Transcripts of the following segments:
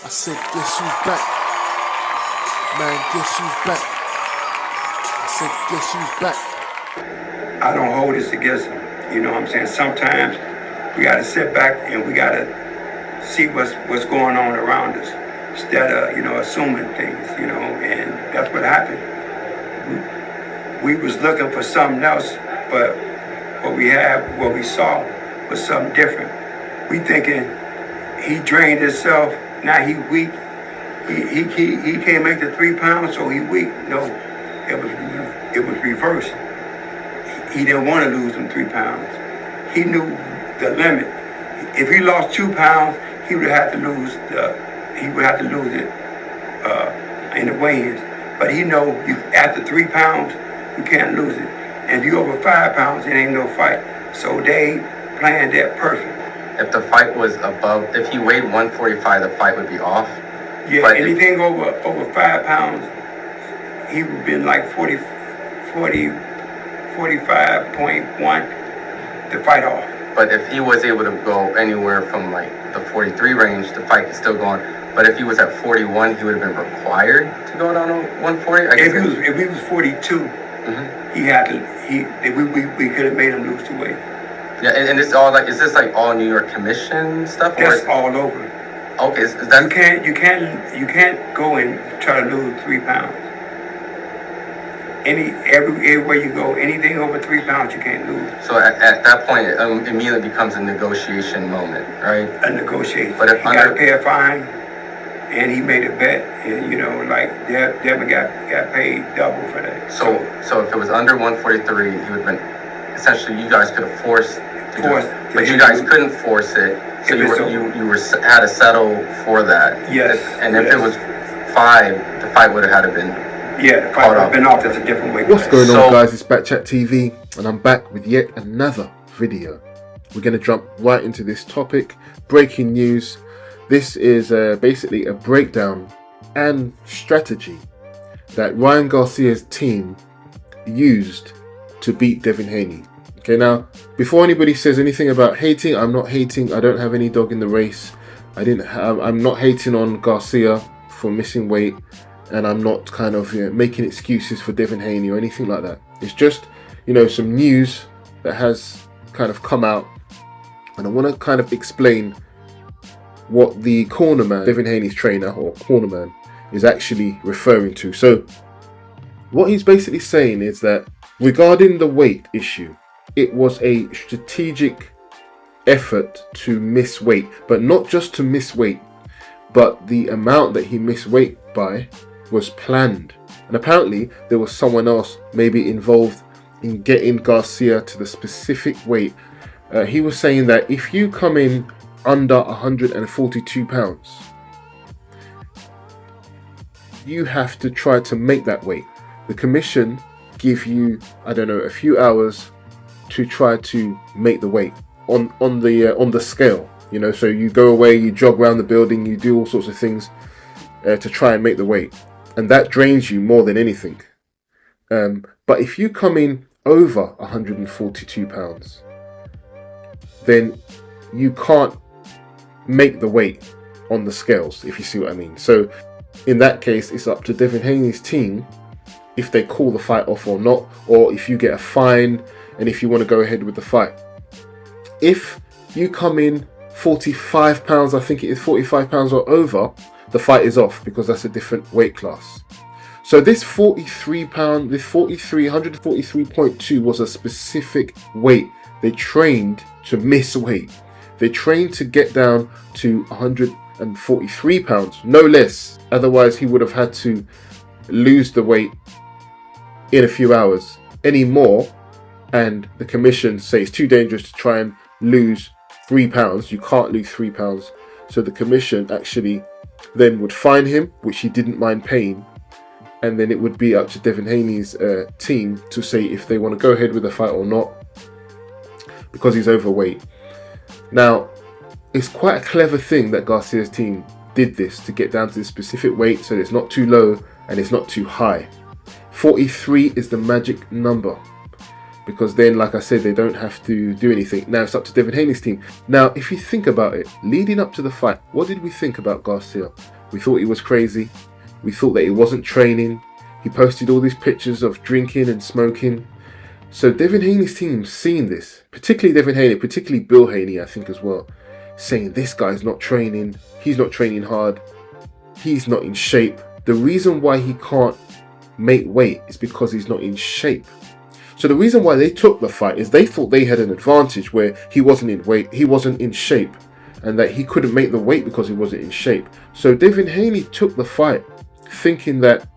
I said, guess who's back? Man, guess who's back? I said, guess who's back? I don't hold this against them. You know what I'm saying? Sometimes we gotta sit back and we gotta see what's going on around us instead of, assuming things, and that's what happened. We was looking for something else, but what we saw was something different. We thinking he drained himself, now he weak. He can't make the 3 pounds, so he weak. No, it was reversed. He didn't want to lose them 3 pounds. He knew the limit. If he lost 2 pounds, he would have to lose it in the weigh-ins. But he know after 3 pounds, you can't lose it. And if you over 5 pounds, it ain't no fight. So they planned that perfect. If the fight was above, if he weighed 145, the fight would be off. Yeah, but anything over 5 pounds, he would have been like 45.1 to fight off. But if he was able to go anywhere from like the 43 range, the fight is still going. But if he was at 41, he would have been required to go down to 140. If he was 42, he had to. We could have made him lose the weight. Yeah, and it's all like, is this like all New York Commission stuff? That's all over. Okay, is that you can't go and try to lose 3 pounds. Everywhere you go, anything over 3 pounds, you can't lose. So at that point, it immediately becomes a negotiation moment, right? A negotiation. But if he got to pay a fine, and he made a bet, and Devin got paid double for that. So if it was under 143, he would have been essentially, you guys could have forced to do it, but you guys couldn't force it. So you had to settle for that. Yes. And if it was 5, the fight would have had to been. Yeah, the fight would have been off. That's a different way. What's going on, guys? It's Backchat TV, and I'm back with yet another video. We're going to jump right into this topic. Breaking news. This is basically a breakdown and strategy that Ryan Garcia's team used to beat Devin Haney. Okay, now, before anybody says anything about hating, I'm not hating. I don't have any dog in the race. I'm not hating on Garcia for missing weight, and I'm not kind of making excuses for Devin Haney or anything like that. It's just, some news that has kind of come out, and I want to kind of explain what the cornerman, Devin Haney's trainer or cornerman, is actually referring to. So what he's basically saying is that regarding the weight issue, it was a strategic effort to miss weight, but not just to miss weight, but the amount that he missed weight by was planned. And apparently there was someone else maybe involved in getting Garcia to the specific weight. He was saying that if you come in under 142 pounds, you have to try to make that weight. The commission give you, a few hours to try to make the weight on the scale. So you go away, you jog around the building, you do all sorts of things to try and make the weight, and that drains you more than anything. But if you come in over 142 pounds, then you can't make the weight on the scales, if you see what I mean. So in that case, it's up to Devin Haney's team if they call the fight off or not, or if you get a fine and if you want to go ahead with the fight. If you come in 45 pounds, I think it is 45 pounds or over, the fight is off because that's a different weight class. So this 143.2 was a specific weight. They trained to miss weight. They trained to get down to 143 pounds, no less. Otherwise, he would have had to lose the weight in a few hours. Any more, and the commission say it's too dangerous to try and lose 3 pounds. You can't lose 3 pounds. So the commission actually then would fine him, which he didn't mind paying. And then it would be up to Devin Haney's team to say if they want to go ahead with the fight or not, because he's overweight. Now, it's quite a clever thing that Garcia's team did this to get down to this specific weight, so it's not too low and it's not too high. 43 is the magic number. because then, like I said, they don't have to do anything. Now it's up to Devin Haney's team. Now, if you think about it, leading up to the fight, what did we think about Garcia? We thought he was crazy. We thought that he wasn't training. He posted all these pictures of drinking and smoking. So Devin Haney's team seen this, particularly Devin Haney, particularly Bill Haney, I think as well, saying this guy's not training. He's not training hard. He's not in shape. The reason why he can't make weight is because he's not in shape. So the reason why they took the fight is they thought they had an advantage where he wasn't in weight, he wasn't in shape, and that he couldn't make the weight because he wasn't in shape. So Devin Haney took the fight thinking that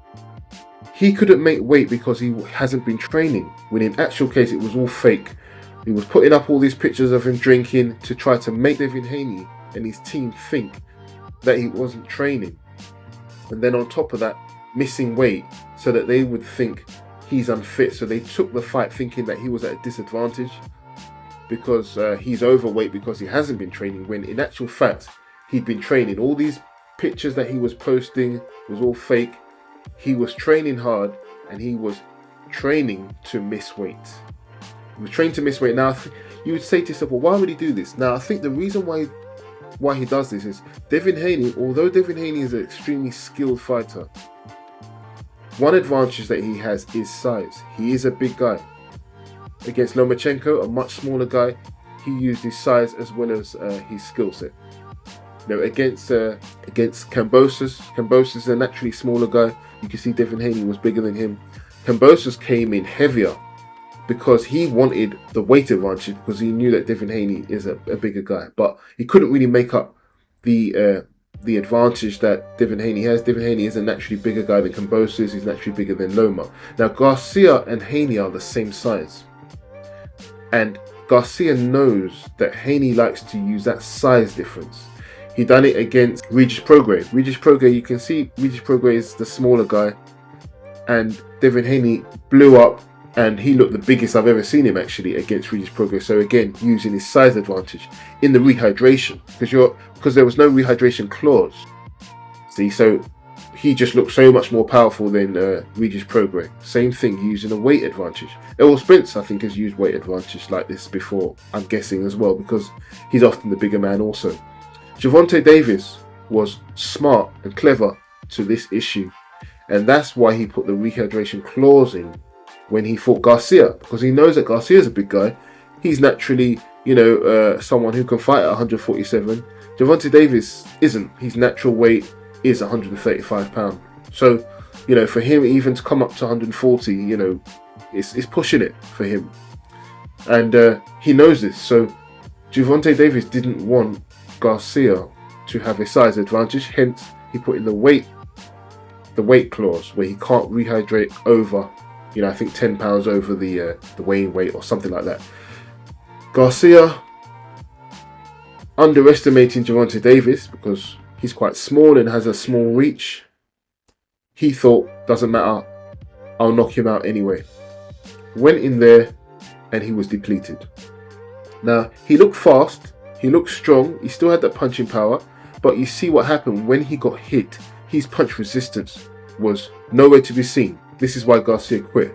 he couldn't make weight because he hasn't been training, when in actual case it was all fake. He was putting up all these pictures of him drinking to try to make Devin Haney and his team think that he wasn't training. And then on top of that, missing weight so that they would think he's unfit. So they took the fight thinking that he was at a disadvantage because he's overweight because he hasn't been training, when in actual fact he'd been training. All these pictures that he was posting was all fake. He was training hard and he was training to miss weight. He was trained to miss weight. Now you would say to yourself, well, why would he do this? Now I think the reason why he does this is Devin Haney, although Devin Haney is an extremely skilled fighter, one advantage that he has is size. He is a big guy. Against Lomachenko, a much smaller guy, he used his size as well as his skill set. Now against Kambosos is a naturally smaller guy. You can see Devin Haney was bigger than him. Kambosos came in heavier because he wanted the weight advantage, because he knew that Devin Haney is a bigger guy, but he couldn't really make up the advantage that Devin Haney has. Devin Haney is a naturally bigger guy than Kambosos. He's naturally bigger than Loma. Now Garcia and Haney are the same size, and Garcia knows that Haney likes to use that size difference. He done it against Regis Prograis. Regis Prograis, you can see Regis Prograis is the smaller guy, and Devin Haney blew up, and he looked the biggest I've ever seen him actually against Regis Prograis. So again, using his size advantage in the rehydration, because there was no rehydration clause. See, so he just looked so much more powerful than Regis Prograis. Same thing, using a weight advantage. Errol Spence, I think, has used weight advantage like this before, I'm guessing as well, because he's often the bigger man also. Gervonta Davis was smart and clever to this issue, and that's why he put the rehydration clause in when he fought Garcia, because he knows that Garcia's a big guy. He's naturally, someone who can fight at 147. Gervonta Davis isn't. His natural weight is 135 pounds. So, for him even to come up to 140, it's pushing it for him, and he knows this. So Gervonta Davis didn't want Garcia to have a size advantage, hence he put in the weight clause where he can't rehydrate over, I think 10 pounds over the weighing weight or something like that. Garcia underestimating Gervonta Davis because he's quite small and has a small reach. He thought, doesn't matter, I'll knock him out anyway. Went in there and he was depleted. Now he looked fast. He looked strong, he still had that punching power, but you see what happened when he got hit. His punch resistance was nowhere to be seen. This is why Garcia quit.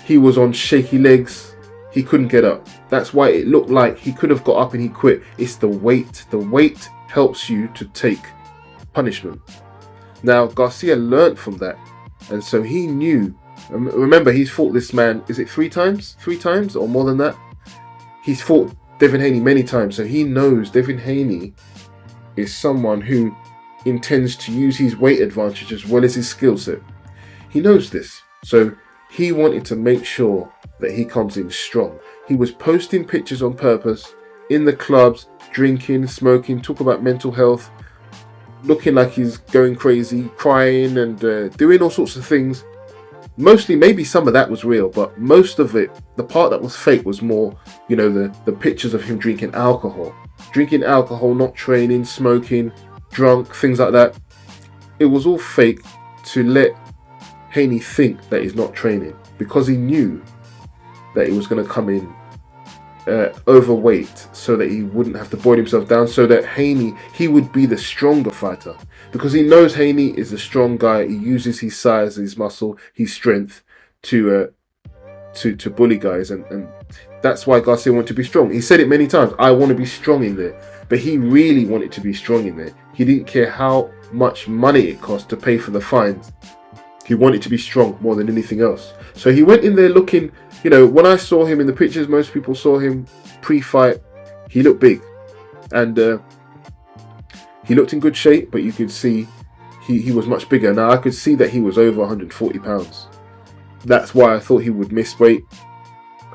He was on shaky legs, he couldn't get up. That's why it looked like he could have got up and he quit. It's the weight. The weight helps you to take punishment. Now Garcia learnt from that, and so he knew. Remember, he's fought this man, is it 3 times? 3 times or more than that? He's fought Devin Haney many times, so he knows Devin Haney is someone who intends to use his weight advantage as well as his skill set. He knows this, so he wanted to make sure that he comes in strong. He was posting pictures on purpose in the clubs, drinking, smoking, talk about mental health, looking like he's going crazy, crying and doing all sorts of things. Mostly, maybe some of that was real, but most of it, the part that was fake was more, the pictures of him drinking alcohol, not training, smoking, drunk, things like that. It was all fake to let Haney think that he's not training, because he knew that he was going to come in overweight so that he wouldn't have to boil himself down, so that he would be the stronger fighter, because he knows Haney is a strong guy. He uses his size, his muscle, his strength to to bully guys, and that's why Garcia wanted to be strong. He said it many times, I want to be strong in there. But he really wanted to be strong in there. He didn't care how much money it cost to pay for the fines. He wanted to be strong more than anything else. So he went in there looking, when I saw him in the pictures, most people saw him pre-fight, he looked big. And he looked in good shape, but you could see he was much bigger. Now, I could see that he was over 140 pounds. That's why I thought he would miss weight.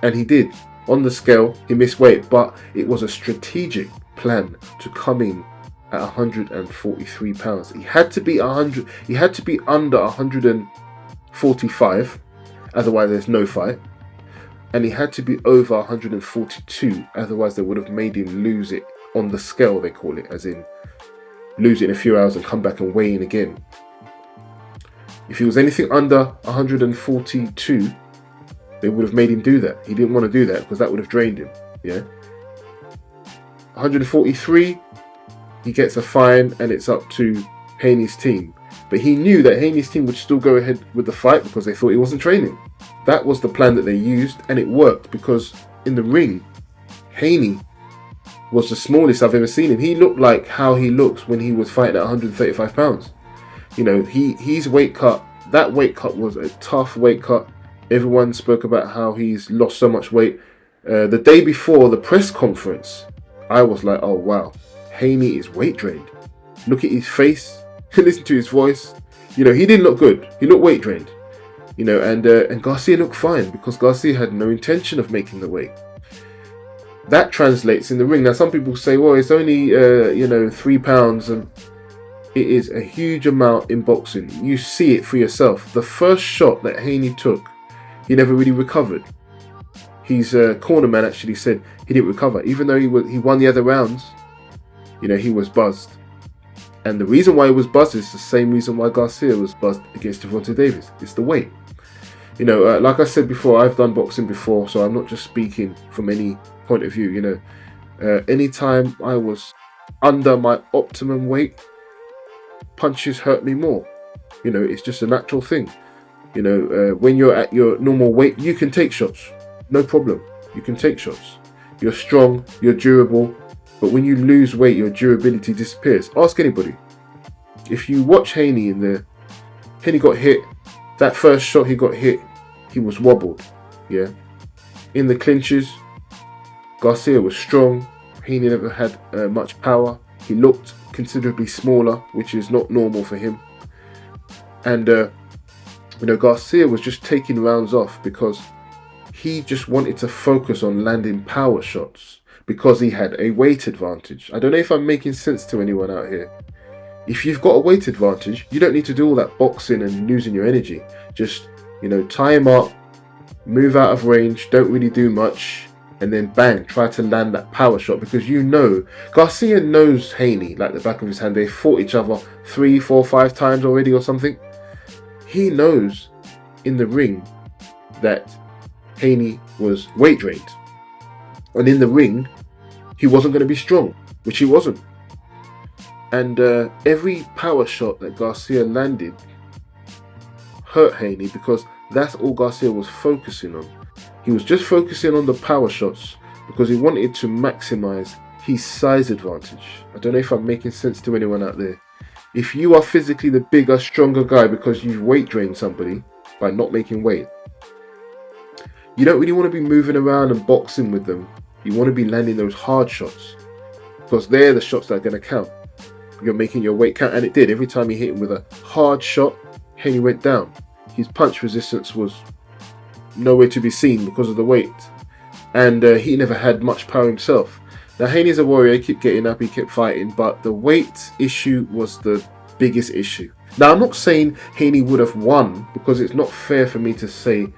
And he did. On the scale, he missed weight, but it was a strategic plan to come in at 143 pounds. He had to be under 145, otherwise there's no fight. And he had to be over 142, otherwise they would have made him lose it on the scale, they call it, as in lose it in a few hours and come back and weigh in again. If he was anything under 142, they would have made him do that. He didn't want to do that because that would have drained him. 143, he gets a fine, and it's up to Haney's team. But he knew that Haney's team would still go ahead with the fight because they thought he wasn't training. That was the plan that they used, and it worked because in the ring, Haney was the smallest I've ever seen him. He looked like how he looks when he was fighting at 135 pounds. His weight cut, that weight cut was a tough weight cut. Everyone spoke about how he's lost so much weight. The day before the press conference, I was like, oh wow, Haney is weight drained. Look at his face, listen to his voice. He didn't look good. He looked weight drained. And Garcia looked fine because Garcia had no intention of making the weight. That translates in the ring. Now, some people say, well, it's only 3 pounds, and it is a huge amount in boxing. You see it for yourself. The first shot that Haney took, he never really recovered. His corner man actually said he didn't recover, even though he won the other rounds. He was buzzed, and the reason why he was buzzed is the same reason why Garcia was buzzed against Gervonta Davis. It's the weight. Like I said before, I've done boxing before, so I'm not just speaking from any point of view. Anytime I was under my optimum weight, punches hurt me more. It's just a natural thing. When you're at your normal weight, you can take shots, no problem. You can take shots. You're strong, you're durable, but when you lose weight, your durability disappears. Ask anybody. If you watch Haney in there, Haney got hit. That first shot he got hit, he was wobbled. In the clinches, Garcia was strong. Haney never had much power. He looked considerably smaller, which is not normal for him. And Garcia was just taking rounds off because he just wanted to focus on landing power shots because he had a weight advantage. I don't know if I'm making sense to anyone out here. If you've got a weight advantage, you don't need to do all that boxing and losing your energy. Just, tie him up, move out of range, don't really do much, and then bang, try to land that power shot, because Garcia knows Haney like the back of his hand. They fought each other 3, 4, 5 times already or something. He knows in the ring that Haney was weight drained. And in the ring, he wasn't going to be strong, which he wasn't. And every power shot that Garcia landed hurt Haney because that's all Garcia was focusing on. He was just focusing on the power shots because he wanted to maximize his size advantage. I don't know if I'm making sense to anyone out there. If you are physically the bigger, stronger guy because you've weight drained somebody by not making weight, you don't really want to be moving around and boxing with them. You want to be landing those hard shots because they're the shots that are going to count. You're making your weight count, and it did. Every time he hit him with a hard shot, Haney went down. His punch resistance was nowhere to be seen because of the weight, and he never had much power himself. Now, Haney's a warrior. He kept getting up, he kept fighting, but the weight issue was the biggest issue. Now, I'm not saying Haney would have won because it's not fair for me to say,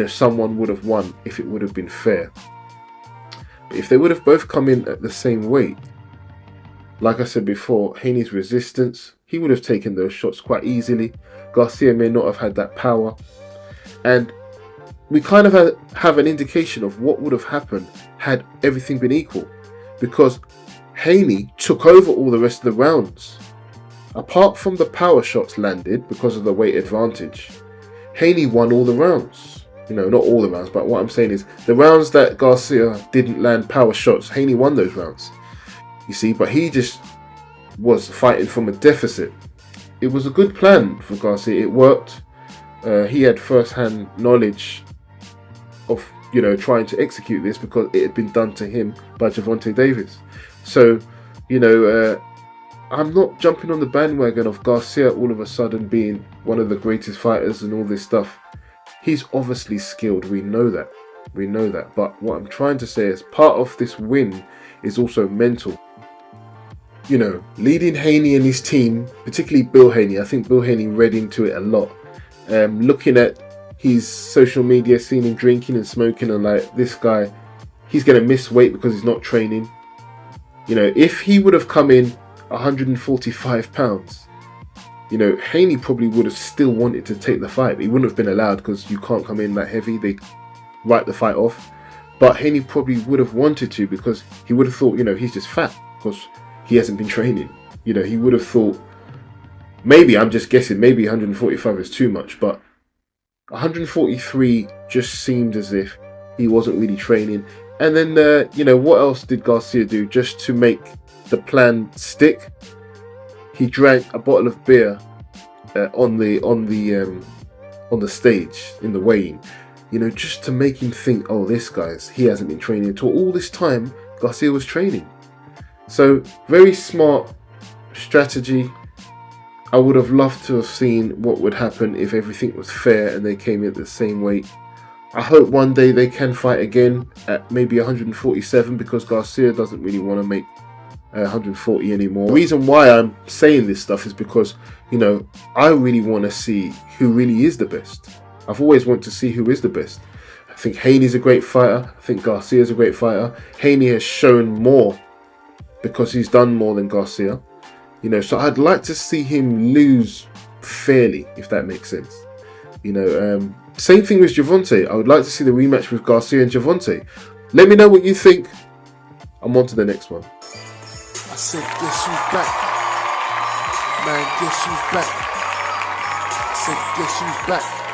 someone would have won if it would have been fair. But if they would have both come in at the same weight, like I said before, Haney's resistance, he would have taken those shots quite easily. Garcia may not have had that power. And we kind of have an indication of what would have happened had everything been equal. Because Haney took over all the rest of the rounds. Apart from the power shots landed because of the weight advantage, Haney won all the rounds. You know, not all the rounds, but what I'm saying is the rounds that Garcia didn't land power shots, Haney won those rounds. You see, but he just was fighting from a deficit. It was a good plan for Garcia. It worked. He had first-hand knowledge of, you know, trying to execute this because it had been done to him by Gervonta Davis. So, you know, I'm not jumping on the bandwagon of Garcia all of a sudden being one of the greatest fighters and all this stuff. He's obviously skilled. We know that. We know that. But what I'm trying to say is part of this win is also mental. You know, leading Haney and his team, particularly Bill Haney. I think Bill Haney read into it a lot. Looking at his social media, seeing him drinking and smoking, and like, this guy, he's going to miss weight because he's not training. You know, if he would have come in 145 pounds, you know, Haney probably would have still wanted to take the fight. He wouldn't have been allowed because you can't come in that heavy. They write the fight off. But Haney probably would have wanted to because he would have thought, you know, he's just fat because he hasn't been training. You know, he would have thought, maybe, I'm just guessing, maybe 145 is too much, but 143 just seemed as if he wasn't really training. And then, you know, what else did Garcia do just to make the plan stick? He drank a bottle of beer on the stage in the weigh-in, you know, just to make him think, oh, he hasn't been training at all. All this time, Garcia was training. So, very smart strategy. I would have loved to have seen what would happen if everything was fair and they came in at the same weight. I hope one day they can fight again at maybe 147 because Garcia doesn't really want to make 140 anymore. The reason why I'm saying this stuff is because, you know, I really want to see who really is the best. I've always wanted to see who is the best. I think Haney's a great fighter. I think Garcia's a great fighter. Haney has shown more because he's done more than Garcia. You know, so I'd like to see him lose fairly, if that makes sense. You know, same thing with Gervonta. I would like to see the rematch with Garcia and Gervonta. Let me know what you think. I'm on to the next one. I said, guess who's back? Man, guess who's back? I said, guess who's back?